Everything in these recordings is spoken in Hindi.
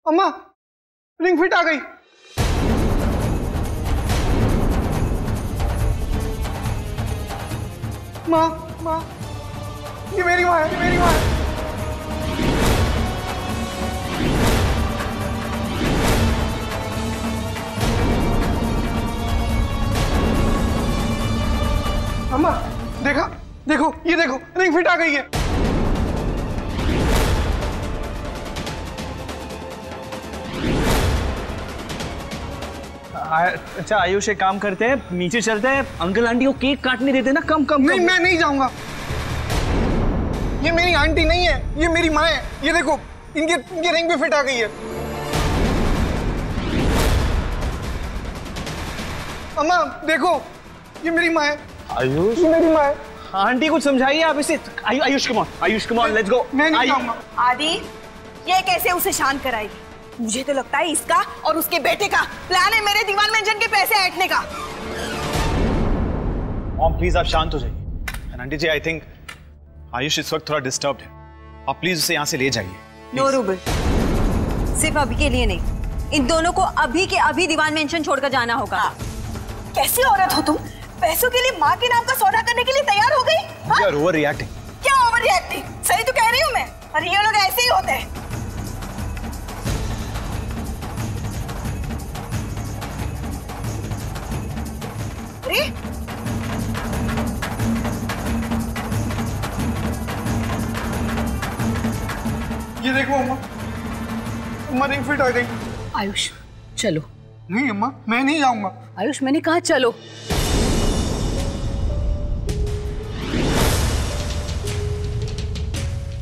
अम्मा रिंग फिट आ गई। माँ माँ, ये मेरी माँ है, ये मेरी माँ है। अम्मा देखा, देखो ये देखो रिंग फिट आ गई है। अच्छा आयुष एक काम करते हैं, नीचे चलते हैं, अंकल आंटी को केक काटने देते ना, कम कम। नहीं मैं नहीं जाऊंगा, ये मेरी आंटी नहीं है, ये मेरी माँ है। ये देखो इनके रिंग भी फिट आ गई है। अम्मा देखो ये मेरी माँ है। आयुष ये मेरी माँ है। आंटी कुछ समझाइए आप इसे। Ayush come on, Ayush come on, let's go. मैं नहीं जाऊंगा। आदि ये कैसे उसे शांत कराएगी? मुझे तो लगता है इसका और उसके बेटे का प्लान है मेरे दीवान मेंशन के पैसे ऐंठने का। मॉम प्लीज आप शांत हो जाइए। Aunty ji I think Ayush इस वक्त थोड़ा डिस्टर्ब्ड है, आप प्लीज उसे यहाँ से ले जाइए। नो रूबल, सिर्फ अभी के लिए नहीं, इन दोनों को अभी के अभी दीवान मेंशन छोड़कर जाना होगा। कैसी औरत हो तुम? पैसों के लिए माँ के नाम का सौदा करने के लिए तैयार हो गई? You are overreacting। क्या ओवर रिएक्टिंग? सही तो कह रही हूँ मैं, और ये लोग ऐसे ही होते हैं। अरे ये देखो अम्मा, अम्मा रिंग फिट आ गई। आयुष चलो। नहीं अम्मा मैं नहीं जाऊंगा। आयुष मैंने कहा चलो।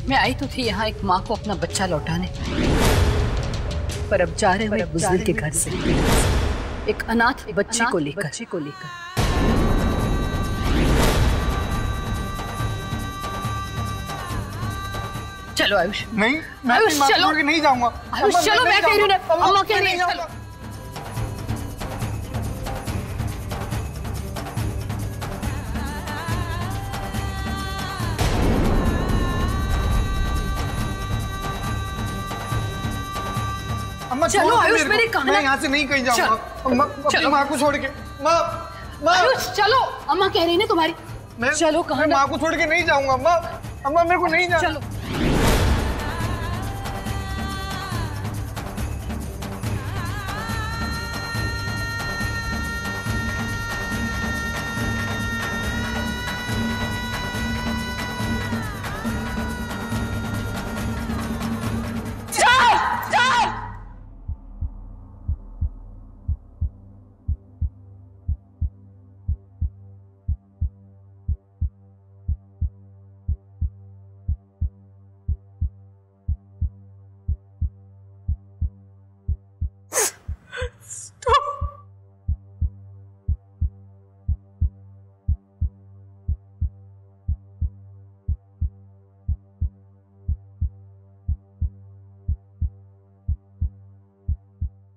मैं आई तो थी यहाँ एक माँ को अपना बच्चा लौटाने, पर अब जा रहे हुए बुजुर्ग के घर से एक अनाथ बच्ची को लेकर। चलो आयुष। नहीं मैं आयुष चलो, नहीं जाऊंगा। आयुष चलो, मैं कह रही हूँ ना, अम्मा कह रही है चलो। अम्मा चलो आयुष, मेरी कहा मैं यहाँ से नहीं कहीं जाऊंगा। अम्मा अपनी माँ को छोड़ के। माँ माँ आयुष चलो, अम्मा कह रही है ना तुम्हारी। चलो कहाँ? मैं माँ को छोड़ के नहीं जाऊंगा। अम्मा अम्मा मेरे को नहीं जाना। चलो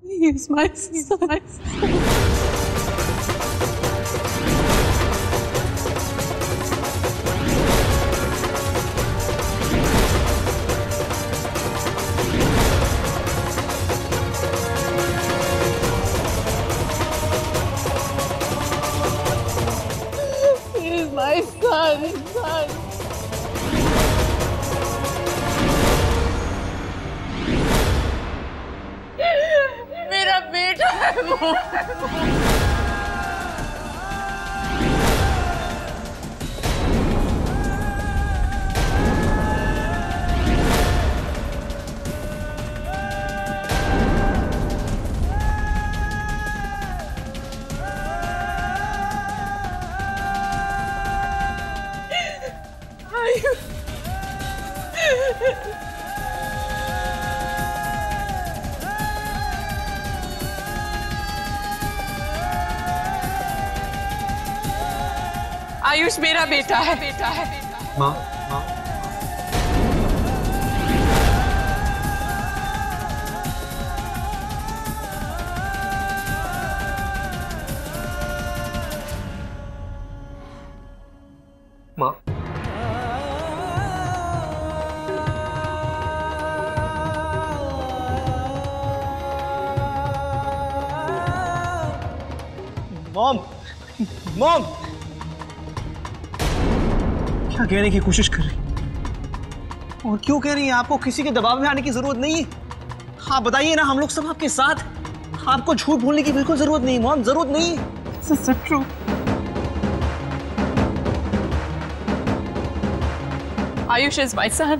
He is my son. He is my son. मेरा बेटा है वो। आयुष मेरा बेटा है। माँ माँ माँ मॉम, मॉम क्या कहने की कोशिश कर रही और क्यों कह रही है? आपको किसी के दबाव में आने की जरूरत नहीं है। हाँ बताइए ना, हम लोग सब आपके साथ। आपको झूठ बोलने की बिल्कुल जरूरत नहीं मॉम, जरूरत नहीं। This is so true. Ayush is my son.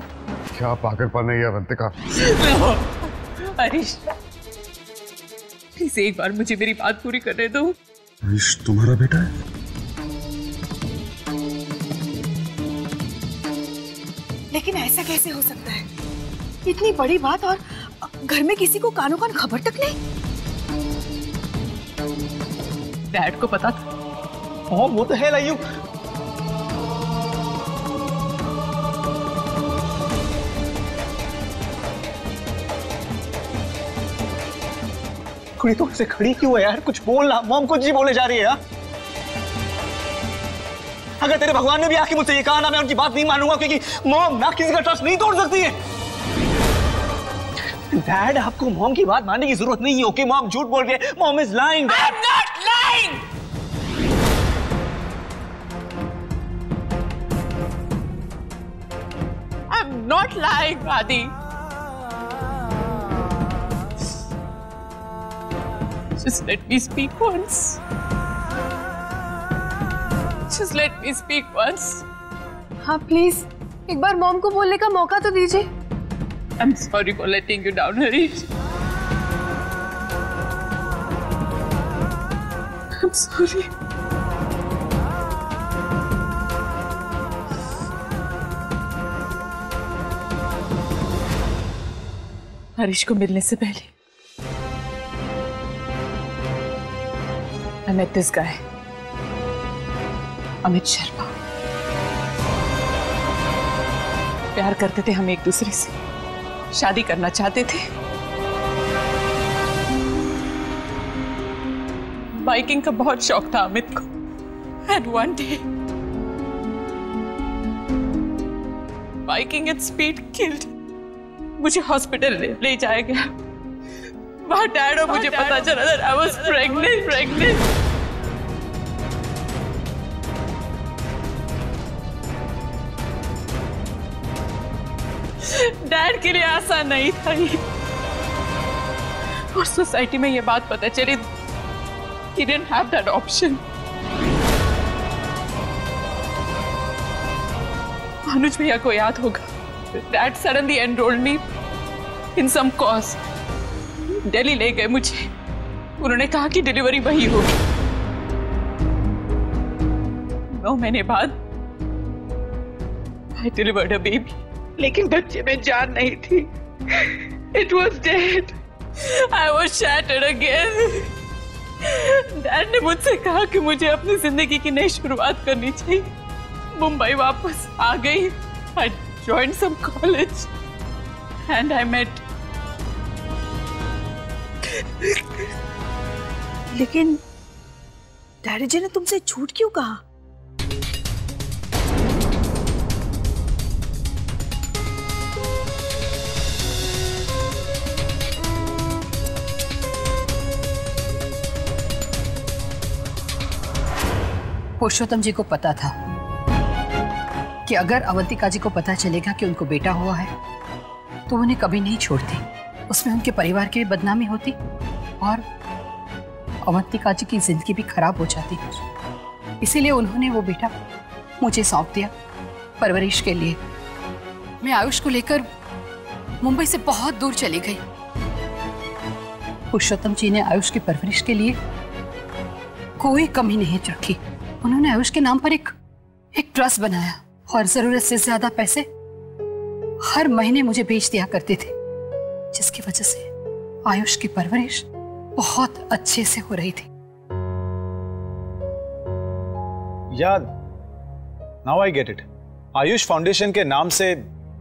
क्या पागलपन है ये अवंतिका? No, हरीश, प्लीज एक बार मुझे मेरी बात पूरी करने दो। हरीश तुम्हारा बेटा है? लेकिन ऐसा कैसे हो सकता है? इतनी बड़ी बात और घर में किसी को कानों कान खबर तक नहीं। डैड को पता था? मॉम वो तो है लाइयू। खड़ी तो ऐसे खड़ी क्यों है यार? कुछ बोलना। मॉम कुछ ही बोले जा रही है यार। अगर तेरे भगवान ने भी आके मुझसे ये कहा ना, मैं उनकी बात नहीं मानूंगा, क्योंकि मॉम ना किसी का ट्रस्ट नहीं तोड़ सकती है। डैड आपको मॉम की बात मानने की जरूरत नहीं है। ओके मॉम झूठ बोल रही है। Mom is lying. I'm not lying. I'm not lying, Adi. Just let me speak once. Just let me speak once. हाँ प्लीज एक बार मॉम को बोलने का मौका तो दीजिए। I'm sorry for letting you down, Harish. I'm sorry. Harish को मिलने से पहले I met this guy, Amit Sharma. प्यार करते थे हम एक दूसरे से, शादी करना चाहते थे। बाइकिंग का बहुत शौक था अमित को। And one day, biking at speed killed. मुझे हॉस्पिटल ले जाया गया। वहाँ डैड और मुझे पता चला that I was pregnant। Dad के लिए आसान नहीं था ये। और सोसाइटी में ये बात पता चली, he didn't have that option। अनुज भैया को याद होगा, dad suddenly enrolled me in some course। Delhi ले गए मुझे। उन्होंने कहा कि डिलीवरी वही होगी। 9 महीने बाद I delivered a baby। लेकिन बच्चे में जान नहीं थी। It was dead। I was shattered again। Dad ने मुझसे कहा कि मुझे अपनी जिंदगी की नई शुरुआत करनी चाहिए। मुंबई वापस आ गई। I joined some college and I met। लेकिन डैडी जी ने तुमसे झूठ क्यों कहा? पुरुषोत्तम जी को पता था कि अगर अवंतिका जी को पता चलेगा कि उनको बेटा हुआ है तो उन्हें कभी नहीं छोड़ती। उसमें उनके परिवार की भी बदनामी होती और अवंतिका जी की जिंदगी भी खराब हो जाती। इसीलिए उन्होंने वो बेटा मुझे सौंप दिया परवरिश के लिए। मैं आयुष को लेकर मुंबई से बहुत दूर चली गई। पुरुषोत्तम जी ने आयुष की परवरिश के लिए कोई कमी नहीं रखी। उन्होंने आयुष के नाम पर एक ट्रस्ट बनाया और जरूरत से ज्यादा पैसे हर महीने मुझे भेज दिया करते थे, जिसकी वजह से आयुष की परवरिश बहुत अच्छे से हो रही थी। याद, now I get it. Ayush foundation के नाम से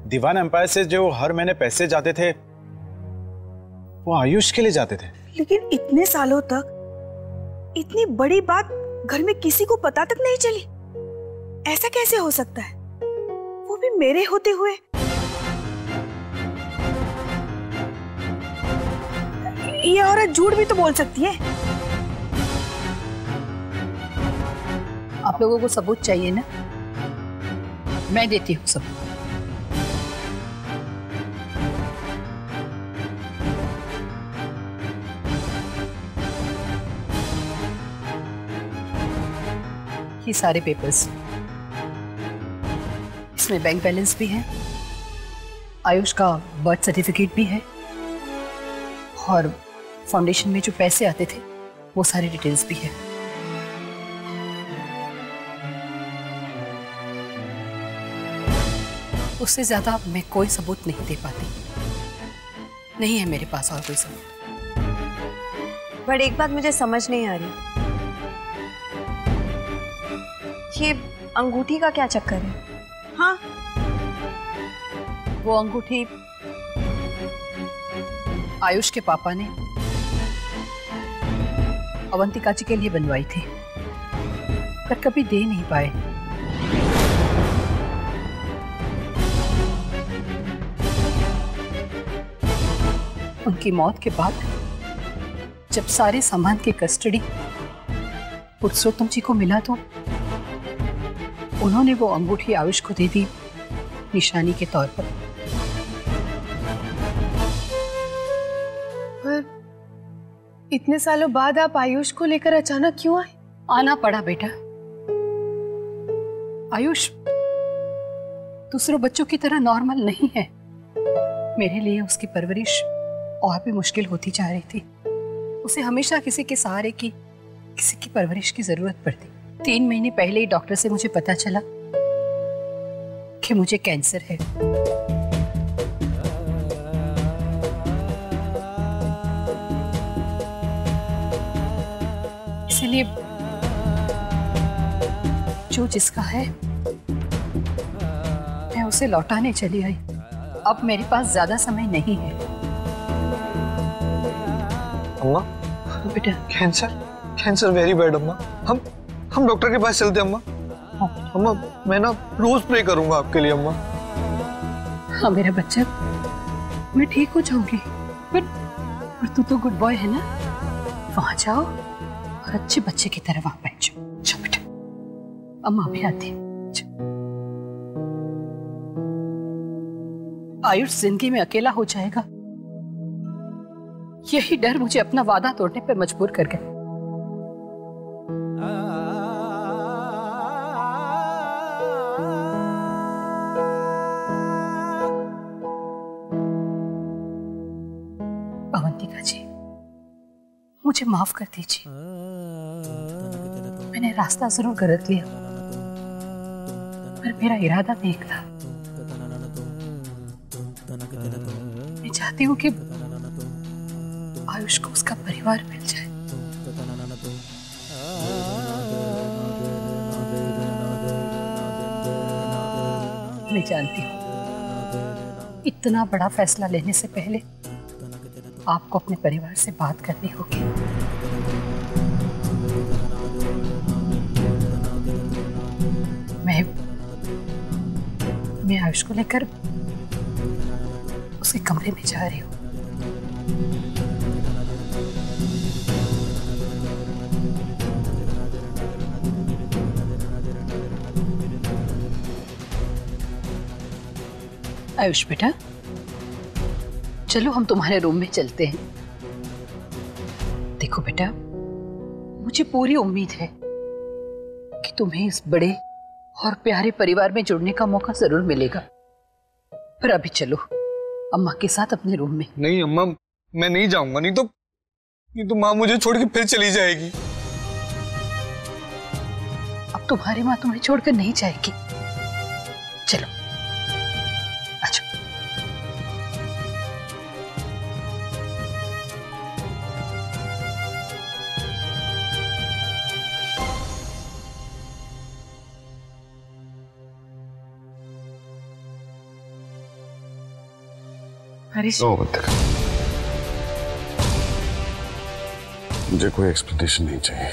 दीवान एम्पायर से जो हर महीने पैसे जाते थे वो आयुष के लिए जाते थे। लेकिन इतने सालों तक इतनी बड़ी बात घर में किसी को पता तक नहीं चली। ऐसा कैसे हो सकता है, वो भी मेरे होते हुए? ये औरत झूठ भी तो बोल सकती है। आप लोगों को सबूत चाहिए ना, मैं देती हूँ सबूत। ये सारे पेपर्स, इसमें बैंक बैलेंस भी है, आयुष का बर्थ सर्टिफिकेट भी है, और फाउंडेशन में जो पैसे आते थे वो सारी डिटेल्स भी है। उससे ज्यादा मैं कोई सबूत नहीं दे पाती, नहीं है मेरे पास और कोई सबूत। बट एक बात मुझे समझ नहीं आ रही, ये अंगूठी का क्या चक्कर है? हाँ, वो अंगूठी आयुष के पापा ने अवंतिका जी के लिए बनवाई थी, पर कभी दे नहीं पाए। उनकी मौत के बाद जब सारे सामान की कस्टडी पुरुषोत्तम जी को मिला तो उन्होंने वो अंगूठी आयुष को दे दी निशानी के तौर पर। इतने सालों बाद आप आयुष को लेकर अचानक क्यों आए? आना पड़ा बेटा। आयुष दूसरों बच्चों की तरह नॉर्मल नहीं है। मेरे लिए उसकी परवरिश और भी मुश्किल होती जा रही थी। उसे हमेशा किसी के सहारे की, किसी की परवरिश की जरूरत पड़ती। 3 महीने पहले ही डॉक्टर से मुझे पता चला कि मुझे कैंसर है। इसलिए जो जिसका है मैं उसे लौटाने चली आई। अब मेरे पास ज्यादा समय नहीं है। अम्मा बेटा, कैंसर, कैंसर वेरी बैड अम्मा। हम डॉक्टर के पास चलते हैं अम्मा। अम्मा मैं ना रोज प्रे करूंगा आपके लिए अम्मा। हाँ मेरा बच्चा, मैं ठीक हो जाऊंगी। पर तू तो गुड बॉय है ना, वहां जाओ और अच्छे बच्चे की तरह वहां बैठ जाओ। चल बेटा, अम्मा भी आती है। आयुष जिंदगी में अकेला हो जाएगा, यही डर मुझे अपना वादा तोड़ने पर मजबूर कर गया। अवंतिका जी, मुझे माफ कर दीजिए। मैंने रास्ता जरूर गलत लिया, पर मेरा इरादा नेक था। मैं चाहती हूँ कि आयुष को उसका परिवार मिल जाए। मैं जानती हूँ इतना बड़ा फैसला लेने से पहले आपको अपने परिवार से बात करनी होगी। मैं आयुष को लेकर उसके कमरे में जा रही हूँ। आयुष बेटा, चलो हम तुम्हारे रूम में चलते हैं। देखो बेटा, मुझे पूरी उम्मीद है कि तुम्हें इस बड़े और प्यारे परिवार में जुड़ने का मौका जरूर मिलेगा, पर अभी चलो अम्मा के साथ अपने रूम में। नहीं अम्मा, मैं नहीं जाऊंगा, नहीं तो माँ मुझे छोड़ के फिर चली जाएगी। अब तुम्हारी माँ तुम्हें छोड़कर नहीं जाएगी। चलो अच्छा। हरीश, मुझे कोई एक्सप्लेनेशन नहीं चाहिए।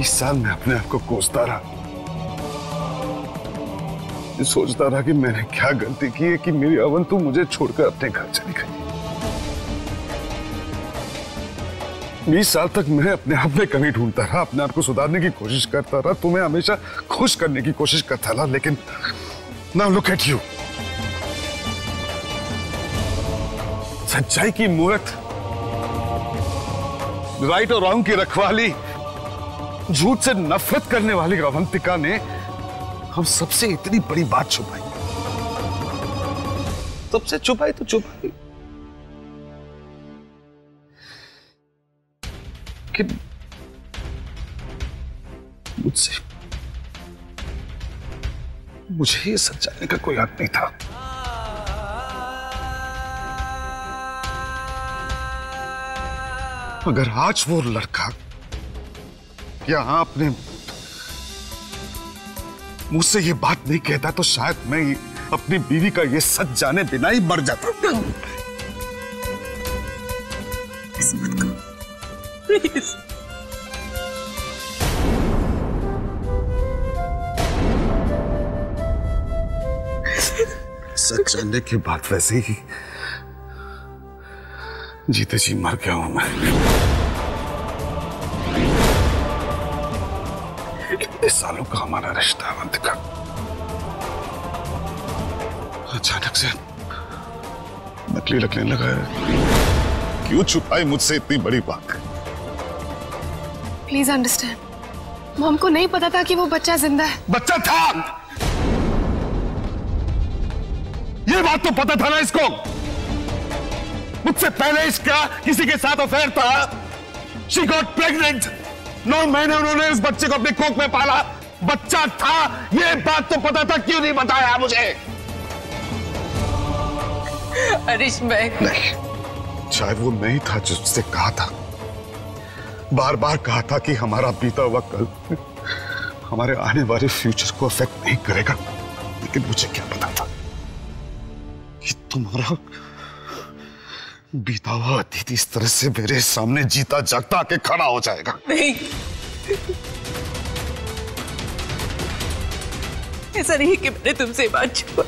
इस साल मैं अपने आप को कोसता रहा, ये सोचता रहा कि मैंने क्या गलती की है कि मेरी अवंतु मुझे छोड़कर अपने घर चली गई। 20 साल तक मैं अपने आप में कमी ढूंढता रहा, अपने आप को सुधारने की कोशिश करता रहा, तुम्हें हमेशा खुश करने की कोशिश करता रहा, लेकिन नाउ लुक एट यू। सच्चाई की मूर्त, राइट और रॉन्ग की रखवाली, झूठ से नफरत करने वाली अवंतिका ने हम सबसे इतनी बड़ी बात छुपाई। सबसे छुपाई तो छुपाई कि मुझे ये सच जानने का कोई हक नहीं था। अगर आज वो लड़का यहां अपने मुझसे ये बात नहीं कहता तो शायद मैं अपनी बीवी का ये सच जाने बिना ही मर जाता। प्लीज। सच जानने के बाद वैसे ही जीते जी मर गया हूं मैं। कितने सालों का हमारा रिश्ता अवंतिका, अचानक से नकली लगने लगा है। क्यों छुपाई मुझसे इतनी बड़ी बात? प्लीज अंडरस्टैंड, मॉम को नहीं पता था कि वो बच्चा जिंदा है। बच्चा था, ये बात तो पता था ना इसको। मुझसे पहले इसका किसी के साथ अफेयर था। She got pregnant। 9 महीने उन्होंने इस बच्चे को अपने कोख में पाला। बच्चा था, ये बात तो पता था, क्यों नहीं बताया मुझे? हरीश नहीं, शायद वो नहीं था जिससे कहा था, बार बार कहा था कि हमारा बीता हुआ कल हमारे आने वाले फ्यूचर को अफेक्ट नहीं करेगा। लेकिन मुझे क्या पता था कि तुम्हारा बीता हुआ अतीत इस तरह से मेरे सामने जीता जागता आके खड़ा हो जाएगा। नहीं, ऐसा नहीं कि मैंने तुमसे बात छुपा।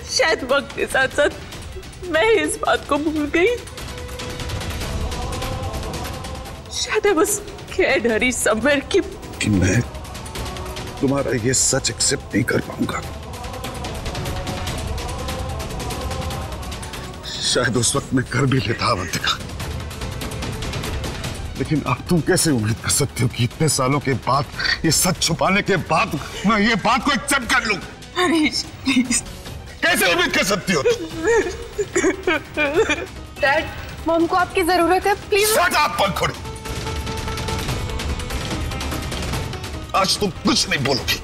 शायद वक्त के साथ साथ मैं इस बात को भूल गई। शायद I was scared, Harish, somewhere कि मैं तुम्हारा ये सच एक्सेप्ट नहीं कर पाऊंगा। शायद उस वक्त मैं कर भी लेता अवंतिका, लेकिन अब तुम कैसे उम्मीद कर सकते हो कि इतने सालों के बाद, ये सच छुपाने के बाद मैं ये बात को एक्सेप्ट कर लूं? हरीश प्लीज। कैसे उम्मीद कर सकती हो? डैड, मॉम को आपकी जरूरत है, प्लीज। शट अप पंखुड़ी, आज तुम कुछ नहीं बोलोगी।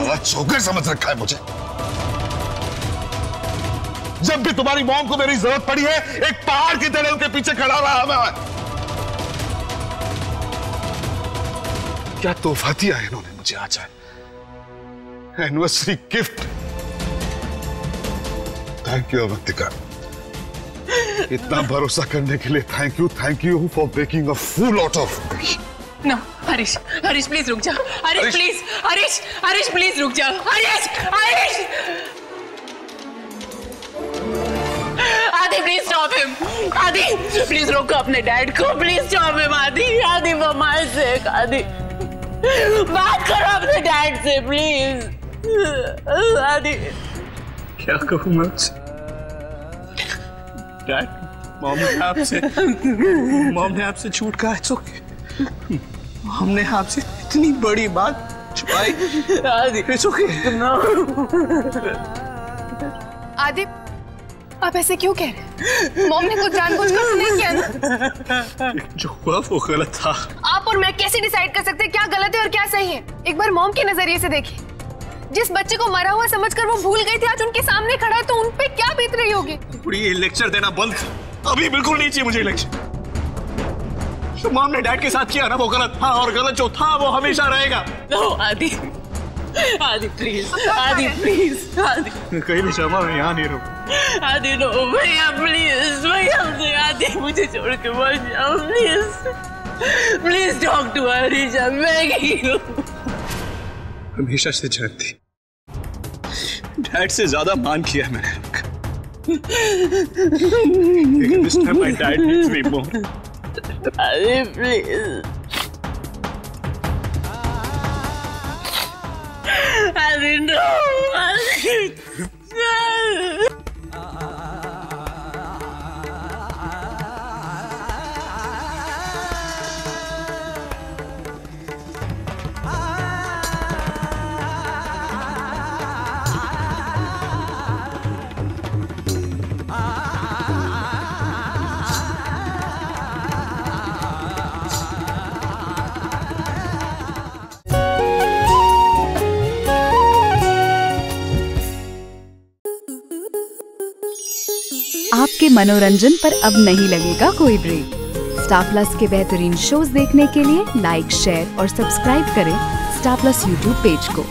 आज जोकर समझ रखा है मुझे। जब भी तुम्हारी मॉम को मेरी जरूरत पड़ी है, एक पहाड़ की तरह उनके पीछे खड़ा रहा मैं। क्या तोहफा दिया है इन्होंने मुझे आज? Anniversary gift. Thank you Avantika, इतना भरोसा करने के लिए thank you for breaking a fool out of me. No Harish, Harish please रुक जाओ। हरीश प्लीज, हरीश प्लीज रुक जाओ। हरीश आदि प्लीज स्टॉप हिम। आदि प्लीज रोको अपने डैड को, प्लीज स्टॉप हिम। आदि फॉर माय सेक, आदि बात करो अपने डैड से प्लीज। आदि क्या कहूं मैं उससे? डैड, मॉम ने आपसे झूठ कहा है, ओके। हमने आपसे इतनी बड़ी बात छुपाई। आदि इट्स ओके। आदि, आप ऐसे क्यों कह रहे हैं? मॉम ने कुछ जानबूझकर तो नहीं किया ना? जो हुआ वो गलत था। आप और मैं कैसे डिसाइड कर सकते हैं क्या गलत है और क्या सही है? एक बार मॉम के नजरिए से देखिए। जिस बच्चे को मरा हुआ समझकर वो भूल गई थी, आज उनके सामने खड़ा है, तो उन पे क्या बीत रही होगी? पूरी ये लेक्चर देना बंद कर। अभी बिल्कुल नहीं चाहिए मुझे लेक्चर। जो मॉम ने डैड के साथ किया ना वो गलत था, और गलत जो था वो हमेशा रहेगा। नो आदि प्लीज, आदि प्लीज, आदि कहीं भी शर्मा, मैं यहाँ नहीं रहूँ। आदि नो भैया प्लीज, भैया आदि मुझे छोड़ के मत जाओ please. Please talk to her Isha, मैं हमेशा से जानती, डैड से ज्यादा मान किया है मैंने आपका, लेकिन this time my dad needs me more. अरे प्लीज, I know. आपके मनोरंजन पर अब नहीं लगेगा कोई ब्रेक। स्टार प्लस के बेहतरीन शोज देखने के लिए लाइक, शेयर और सब्सक्राइब करें स्टार प्लस यूट्यूब पेज को।